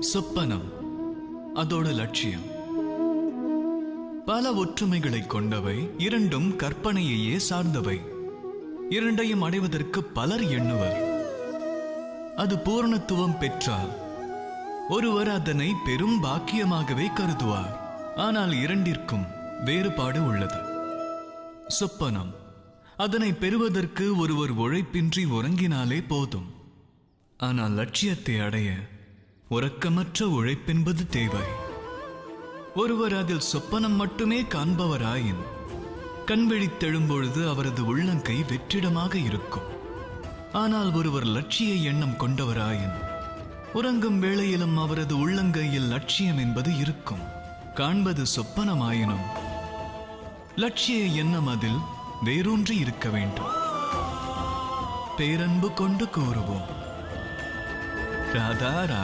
சொப்பனம் அதோட லட்சியம். பல ஒற்றுமைகளை கொண்டவை, இரண்டும் கற்பனையையே சார்ந்தவை. இரண்டையும் அடைவதற்கு பலர் எண்ணுவர். அது பூரணத்துவம் பெற்றால் ஒருவர் அதனை பெரும் பாக்கியமாகவே கருதுவார். ஆனால் இரண்டிற்கும் வேறுபாடு உள்ளது. சொப்பனம் அதனை பெறுவதற்கு ஒருவர் உழைப்பின்றி உறங்கினாலே போதும். ஆனால் லட்சியத்தை அடைய உறக்கமற்ற உழைப்பென்பது தேவை. ஒருவர் அதில் சொப்பனம் மட்டுமே காண்பவராயின் கண்விழித்தெழும்பொழுது அவரது உள்ளங்கை வெற்றிடமாக இருக்கும். ஆனால் ஒருவர் லட்சிய எண்ணம் கொண்டவராயின் உறங்கும் வேளையிலும் அவரது உள்ளங்கையில் லட்சியம் என்பது இருக்கும். காண்பது சொப்பனமாயினும் லட்சிய எண்ணம் அதில் வேரூன்றி இருக்க வேண்டும். பேரன்பு கொண்டு கூறுவோம். ராதா ராதா.